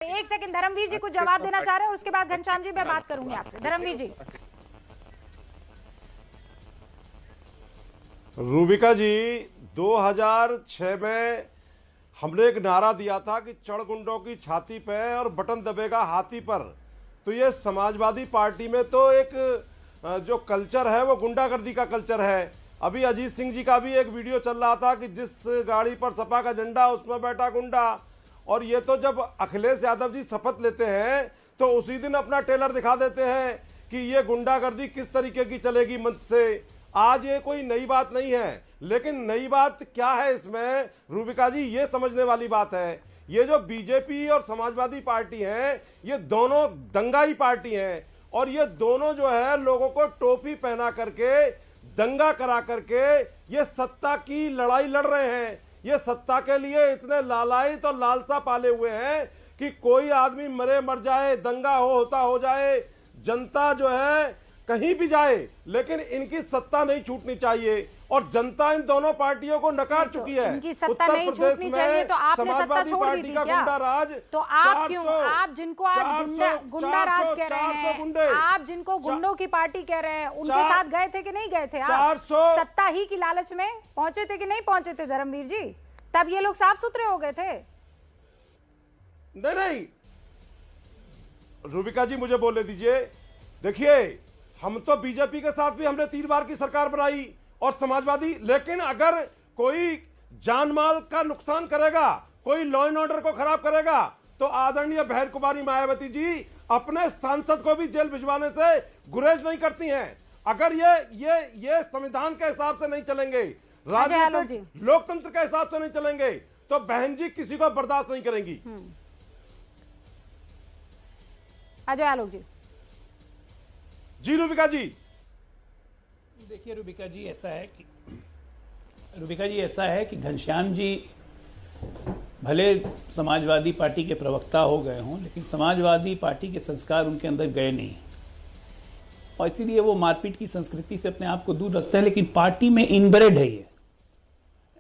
एक सेकंड, धर्मवीर जी कुछ जवाब देना चाह रहे हैं और उसके बाद घनश्याम जी मैं बात करूंगी आपसे। धर्मवीर जी। रूबिका जी, 2006 में हमने एक नारा दिया था कि चढ़ गुंडों की छाती पे और बटन दबेगा हाथी पर। तो ये समाजवादी पार्टी में तो एक जो कल्चर है वो गुंडागर्दी का कल्चर है। अभी अजीत सिंह जी का भी एक वीडियो चल रहा था कि जिस गाड़ी पर सपा का झंडा उसमें बैठा गुंडा। और ये तो जब अखिलेश यादव जी शपथ लेते हैं तो उसी दिन अपना टेलर दिखा देते हैं कि ये गुंडागर्दी किस तरीके की चलेगी मंच से। आज ये कोई नई बात नहीं है, लेकिन नई बात क्या है इसमें रूबिका जी, ये समझने वाली बात है। ये जो बीजेपी और समाजवादी पार्टी हैं, ये दोनों दंगाई पार्टी हैं और ये दोनों जो है लोगों को टोपी पहना करके दंगा करा करके ये सत्ता की लड़ाई लड़ रहे हैं। ये सत्ता के लिए इतने लालायित और लालसा पाले हुए हैं कि कोई आदमी मरे मर जाए, दंगा होता हो जाए, जनता जो है कहीं भी जाए, लेकिन इनकी सत्ता नहीं छूटनी चाहिए। और जनता इन दोनों पार्टियों को नकार चुकी है। इनकी सत्ता नहीं छूटनी चाहिए तो आपने सत्ता छोड़ दी थी क्या? राज तो आप क्यों, आप जिनको आज गुंडा राज कह रहे हैं, आप जिनको गुंडों की पार्टी कह रहे हैं, उनके साथ गए थे कि नहीं गए थे? आप सत्ता ही की लालच में पहुंचे थे कि नहीं पहुंचे थे धर्मवीर जी? तब ये लोग साफ सुथरे हो गए थे। नहीं रूबिका जी, मुझे बोलने दीजिए। देखिए, हम तो बीजेपी के साथ भी हमने 3 बार की सरकार बनाई और समाजवादी, लेकिन अगर कोई जान माल का नुकसान करेगा, कोई लॉ एंड ऑर्डर को खराब करेगा, तो आदरणीय बहन कुमारी मायावती जी अपने सांसद को भी जेल भिजवाने से गुरेज नहीं करती हैं। अगर ये संविधान के हिसाब से नहीं चलेंगे, राजनीतिक लोकतंत्र के हिसाब से नहीं चलेंगे, तो बहन जी किसी को बर्दाश्त नहीं करेंगी। अजय आलोक जी। रूबिका जी। देखिए रूबिका जी, ऐसा है कि घनश्याम जी भले समाजवादी पार्टी के प्रवक्ता हो गए हों, लेकिन समाजवादी पार्टी के संस्कार उनके अंदर गए नहीं और इसीलिए वो मारपीट की संस्कृति से अपने आप को दूर रखते हैं। लेकिन पार्टी में इनब्रेड है ये,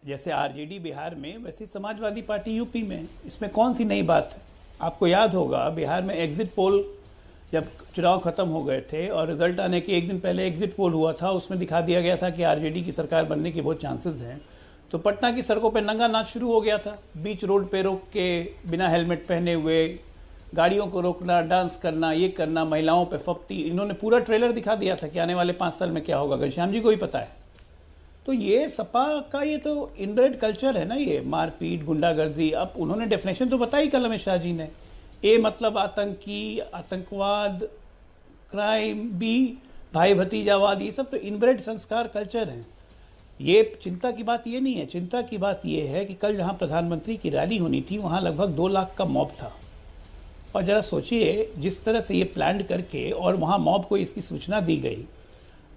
जैसे आरजेडी बिहार में, वैसे समाजवादी पार्टी यूपी में। इसमें कौन सी नई बात है? आपको याद होगा बिहार में एग्जिट पोल जब चुनाव खत्म हो गए थे और रिजल्ट आने के एक दिन पहले एग्जिट पोल हुआ था, उसमें दिखा दिया गया था कि आरजेडी की सरकार बनने के बहुत चांसेस हैं। तो पटना की सड़कों पर नंगा नाच शुरू हो गया था। बीच रोड पे रोक के बिना हेलमेट पहने हुए गाड़ियों को रोकना, डांस करना, ये करना, महिलाओं पे फप्ती, इन्होंने पूरा ट्रेलर दिखा दिया था कि आने वाले 5 साल में क्या होगा। घनश्याम जी को ही पता है। तो ये सपा का ये तो इनब्रेड कल्चर है ना, ये मारपीट, गुंडागर्दी। अब उन्होंने डेफिनेशन तो बताई कल अमित शाह जी ने, ए मतलब आतंकी, आतंकवाद, क्राइम, बी भाई भतीजावाद, ये सब तो इनब्रेड संस्कार कल्चर हैं। ये चिंता की बात ये नहीं है। चिंता की बात ये है कि कल जहां प्रधानमंत्री की रैली होनी थी वहां लगभग 2 लाख का मॉब था। और जरा सोचिए, जिस तरह से ये प्लान करके और वहां मॉब को इसकी सूचना दी गई,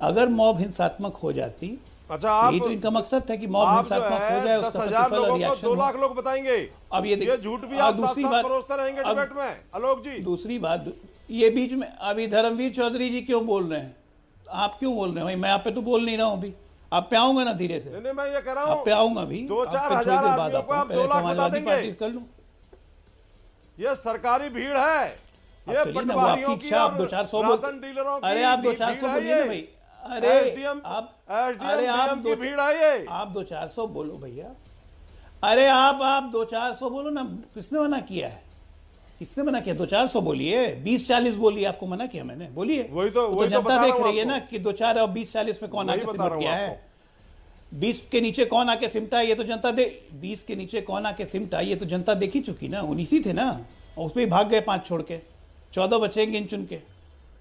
अगर मॉब हिंसात्मक हो जाती, यही तो इनका मकसद था कि मॉब हिंसात्मक हो जाए, उसका प्रतिफल रिएक्शन। 2 लाख लोग बताएंगे। अब ये देखिए, झूठ भी आप दूसरी बात रहेंगे डिबेट में। आलोक जी, दूसरी बात ये बीच में अभी धर्मवीर चौधरी जी क्यों बोल रहे हैं? आप क्यों बोल रहे हैं भाई? मैं आप पे तो बोल नहीं रहा हूं। अभी आप पे आऊंगा ना धीरे से। नहीं, मैं ये कह रहा हूं आप पे आऊंगा अभी, 2-4 थोड़ी देर बाद आता हूं। पहले समाजवादी पार्टी कर लूं। ये सरकारी भीड़ है, ये वो आपकी इच्छा। आप 200-400 बोल, अरे आप 200-400 बोलिए ना भाई। अरे आप 200-400 बोलो भैया। अरे आप 200-400 बोलो ना। किसने मना किया है? किसने मना किया? 200-400 बोलिए, 20-40 बोलिए। आपको मना किया मैंने? बोलिए। वही तो जनता देख रही है ना कि 2-4 और 20-40 में कौन आके सिमट गया है। 20 के नीचे कौन आके सिमटा है ये तो जनता 20 के नीचे कौन आके सिमटा ये तो जनता देख ही चुकी ना। 19 ही थे ना, और उसमें भाग गए 5 छोड़ के, 14 बचेंगे इन चुन के।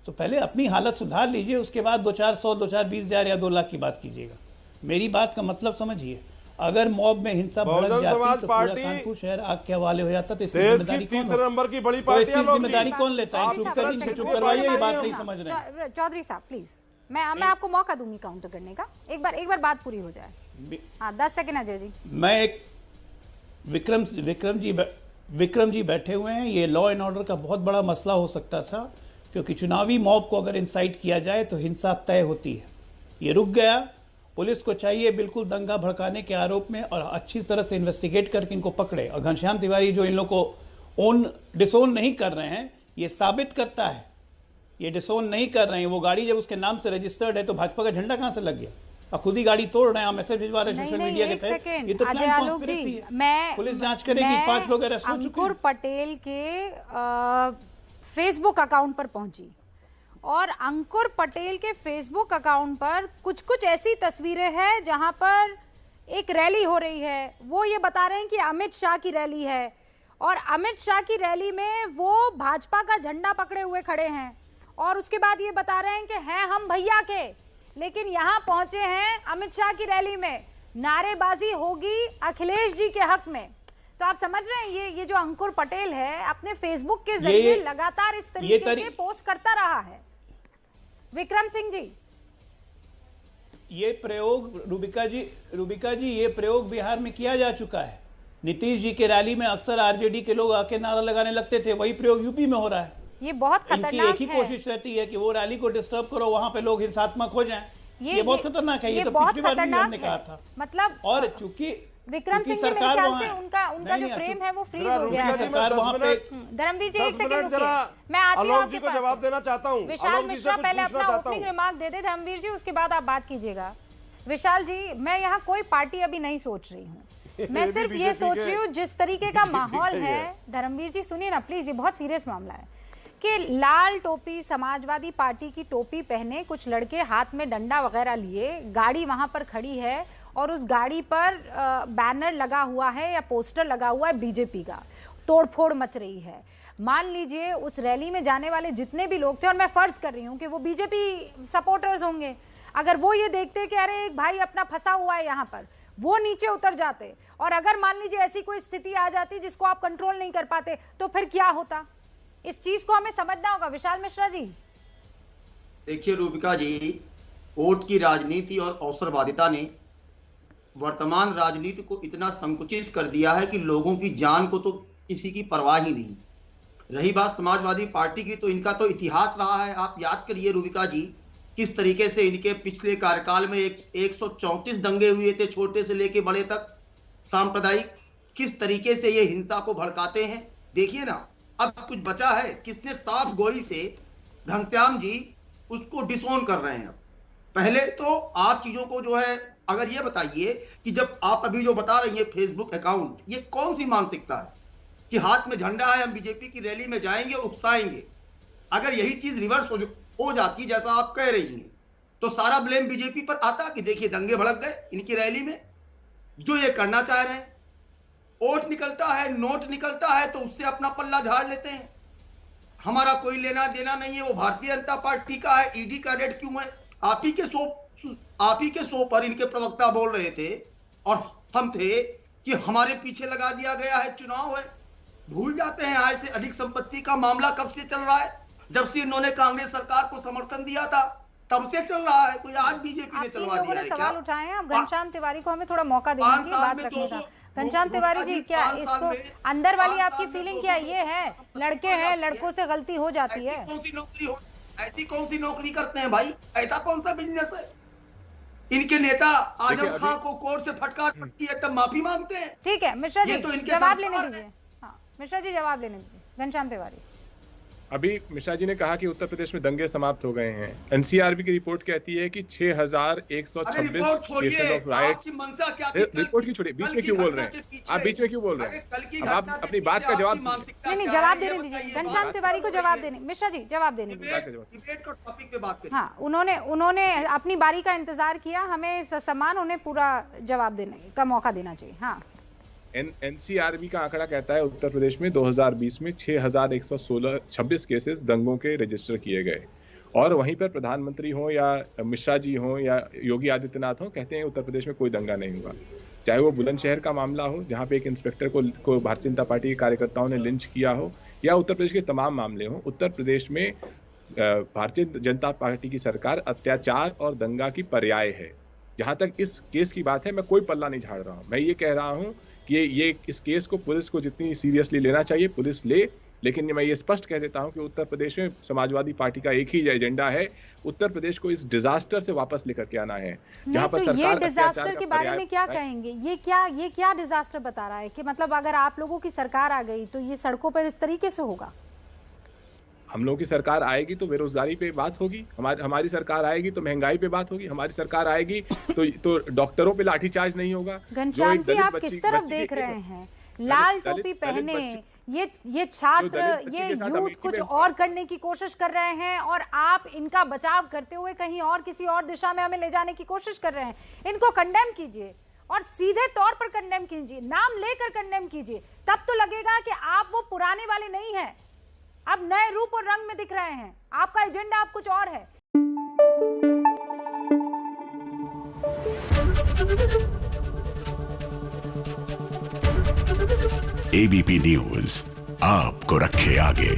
तो पहले अपनी हालत सुधार लीजिए, उसके बाद 2-400, 2-4-20,000 या 2 लाख की बात कीजिएगा। मेरी बात का मतलब समझिए। अगर मॉब में हिंसा भड़क जाती तो पूरा कानपुर शहर आग के हवाले हो जाता। तो इसकी जिम्मेदारी कौन? नंबर की बड़ी पार्टी, तो इसकी जिम्मेदारी कौन लेता है? चुप करवाइए, ये बात नहीं समझ रहे। चौधरी साहब प्लीज, मैं आपको मौका दूंगी काउंटर करने का। एक बार बात पूरी हो जाए। हाँ, 10 सेकंड अजय जी। मैं एक विक्रम जी बैठे हुए हैं। ये लॉ एंड ऑर्डर का बहुत बड़ा मसला हो सकता था, क्योंकि चुनावी मॉब को अगर इंसाइट किया जाए तो हिंसा तय होती है। ये रुक गया। पुलिस को चाहिए बिल्कुल दंगा भड़काने के आरोप में और अच्छी तरह से इन्वेस्टिगेट करके इनको पकड़े। और घनश्याम तिवारी जो इन लोग को डिसोन नहीं कर रहे हैं, ये साबित करता है, ये डिसोन नहीं कर रहे हैं। वो गाड़ी जब उसके नाम से रजिस्टर्ड है तो भाजपा का झंडा कहां से लग गया? और खुद ही गाड़ी तोड़ रहे हैं, मैसेज भिजवा रहे हैं सोशल मीडिया के तहत। ये तो प्लान कॉन्स्पिरेसी है। पुलिस जांच करेगी, 5 लोग अरेस्ट हो चुके हैं। अंकुर पटेल के फेसबुक अकाउंट पर पहुंची और अंकुर पटेल के फेसबुक अकाउंट पर कुछ कुछ ऐसी तस्वीरें हैं जहां पर एक रैली हो रही है। वो ये बता रहे हैं कि अमित शाह की रैली है और अमित शाह की रैली में वो भाजपा का झंडा पकड़े हुए खड़े हैं और उसके बाद ये बता रहे हैं कि हैं हम भैया के, लेकिन यहाँ पहुंचे हैं अमित शाह की रैली में, नारेबाजी होगी अखिलेश जी के हक में। तो आप समझ रहे हैं ये जो अंकुर पटेल है अपने फेसबुक के जरिए लगातार इस तरीके के पोस्ट करता रहा है। विक्रम सिंह जी, ये प्रयोग रूबिका जी ये प्रयोग बिहार में किया जा चुका है। नीतीश जी के रैली में अक्सर आरजेडी के लोग आके नारा लगाने लगते थे, वही प्रयोग यूपी में हो रहा है। ये बहुत खतरनाक है। एक ही कोशिश रहती है कि वो रैली को डिस्टर्ब करो, वहां पे लोग हिंसात्मक हो जाएं। ये बहुत खतरनाक है। ये तो पिछली बार भी हमने कहा था। मतलब और चूंकि विक्रम सिंह सरकार से उनका जो फ्रेम है वो फ्रीज हो गया है। सरकार वहां पे धर्मवीर जी एक सेकंड रुकिए, मैं आती हूं आपके पास। जवाब देना चाहता हूं। विशाल मिश्रा पहले अपना ओपनिंग रिमार्क दे दे धर्मवीर जी, उसके बाद आप बात कीजिएगा। विशाल जी, मैं यहाँ कोई पार्टी अभी नहीं सोच रही हूँ, मैं सिर्फ ये सोच रही हूँ जिस तरीके का माहौल है। धर्मवीर जी सुनिए ना प्लीज, ये बहुत सीरियस मामला है कि लाल टोपी समाजवादी पार्टी की टोपी पहने कुछ लड़के हाथ में डंडा वगैरह लिए, गाड़ी वहां पर खड़ी है और उस गाड़ी पर बैनर लगा हुआ है या पोस्टर लगा हुआ है बीजेपी का, तोड़फोड़ मच रही है। मान लीजिए उस रैली में जाने वाले जितने भी लोग थे, और मैं फर्ज कर रही हूँ कि वो बीजेपी सपोर्टर्स होंगे, अगर वो ये देखते कि अरे एक भाई अपना फंसा हुआ है यहाँ पर, वो नीचे उतर जाते। और अगर मान लीजिए ऐसी कोई स्थिति आ जाती जिसको आप कंट्रोल नहीं कर पाते तो फिर क्या होता? इस चीज को हमें समझना होगा। विशाल मिश्रा जी, देखिए रूबिका जी, वोट की राजनीति और अवसरवादिता ने वर्तमान राजनीति को इतना संकुचित कर दिया है कि लोगों की जान को तो किसी की परवाह ही नहीं। रही बात समाजवादी पार्टी की, तो इनका तो इतिहास रहा है। आप याद करिए रूबिका जी, किस तरीके से इनके पिछले कार्यकाल में 134 दंगे हुए थे, छोटे से लेके बड़े तक सांप्रदायिक। किस तरीके से ये हिंसा को भड़काते हैं, देखिए ना। अब कुछ बचा है, किसने साफ गोई से घनश्याम जी उसको डिसोन कर रहे हैं। पहले तो आप चीजों को जो है, अगर ये बताइए कि जब आप अभी जो बता रही है फेसबुक अकाउंट, ये कौन सी मानसिकता है कि हाथ में झंडा है, हम बीजेपी की रैली में जाएंगे, उकसाएंगे। अगर यही चीज रिवर्स हो जाती जैसा आप कह रही हैं, तो सारा ब्लेम बीजेपी पर आता कि देखिए दंगे भड़क गए इनकी रैली में। जो ये करना चाह रहे हैं, वोट निकलता है, नोट निकलता है तो उससे अपना पल्ला झाड़ लेते हैं। हमारा कोई लेना देना नहीं है, वो भारतीय जनता पार्टी का है। ईडी का रेड क्यों है? आप ही के शो पर इनके प्रवक्ता बोल रहे थे और हम थे कि हमारे पीछे लगा दिया गया है, चुनाव है। भूल जाते हैं आय से अधिक संपत्ति का मामला कब से चल रहा है? जब से इन्होंने कांग्रेस सरकार को समर्थन दिया था तब से चल रहा है। कोई आज बीजेपी ने चलवा दिया है क्या? सवाल उठाए हैं। अब घनश्याम तिवारी को हमें थोड़ा मौका देना चाहिए बात रखने का। घनश्याम तिवारी जी, क्या इसको अंदर वाली आपकी फीलिंग क्या ये है, लड़के हैं, लड़कों से गलती हो जाती है? ऐसी कौन सी नौकरी करते हैं भाई? ऐसा कौन सा बिजनेस है? इनके नेता आजम खान को कोर्ट से फटकार पड़ती है तब माफी मांगते हैं। ठीक है मिश्रा जी, जवाब लेने दीजिए। हाँ मिश्रा जी, जवाब लेने दीजिए। घनश्याम तिवारी, अभी मिश्रा जी ने कहा कि उत्तर प्रदेश में दंगे समाप्त हो गए हैं। एनसीआरबी की रिपोर्ट कहती है कि 6126 केसेस ऑफ राइट्स। रिपोर्ट की छोड़िए, बीच में क्यों बोल रहे हैं आप? बीच में क्यों बोल रहे हैं? अब आप अपनी बात का जवाब नहीं जवाब देने दीजिए। घनश्याम तिवारी को जवाब देने, मिश्रा जी जवाब देने दीजिए। हाँ, उन्होंने अपनी बारी का इंतजार किया, हमें सम्मान उन्हें पूरा जवाब देने का मौका देना चाहिए। हाँ, एनसीआरबी का आंकड़ा कहता है उत्तर प्रदेश में 2020 में 6126 केसेस दंगों के रजिस्टर किए गए। और वहीं पर प्रधानमंत्री हो या मिश्रा जी हो या योगी आदित्यनाथ हो, कहते हैं उत्तर प्रदेश में कोई दंगा नहीं हुआ। चाहे वो बुलंदशहर का मामला हो जहां पे एक इंस्पेक्टर को भारतीय जनता पार्टी के कार्यकर्ताओं ने लिंच किया हो, या उत्तर प्रदेश के तमाम मामले हो, उत्तर प्रदेश में भारतीय जनता पार्टी की सरकार अत्याचार और दंगा की पर्याय है। जहां तक इस केस की बात है, मैं कोई पल्ला नहीं झाड़ रहा हूं। मैं ये कह रहा हूं कि ये इस केस को पुलिस को जितनी सीरियसली लेना चाहिए पुलिस ले, लेकिन मैं ये स्पष्ट कह देता हूं कि उत्तर प्रदेश में समाजवादी पार्टी का एक ही एजेंडा है, उत्तर प्रदेश को इस डिजास्टर से वापस लेकर के आना है, जहां पर तो ये डिजास्टर के बारे पर्याय में क्या कहेंगे? ये क्या डिजास्टर बता रहा है कि मतलब अगर आप लोगों की सरकार आ गई तो ये सड़कों पर इस तरीके से होगा? हम लोगों की सरकार आएगी तो बेरोजगारी पे बात होगी, हमारी सरकार आएगी तो महंगाई पे बात होगी, हमारी सरकार आएगी तो डॉक्टरों पे लाठीचार्ज नहीं होगा। घनश्याम जी, आप किस तरफ देख रहे हैं? लाल टोपी पहने ये छात्र, ये यूथ कुछ और करने की कोशिश कर रहे हैं और आप इनका बचाव करते हुए कहीं और किसी और दिशा में हमें ले जाने की कोशिश कर रहे हैं। इनको कंडेम कीजिए और सीधे तौर पर कंडेम कीजिए, नाम लेकर कंडेम कीजिए, तब तो लगेगा कि आप वो पुराने वाले नहीं हैं, अब नए रूप और रंग में दिख रहे हैं। आपका एजेंडा अब कुछ और है। एबीपी न्यूज आपको रखे आगे।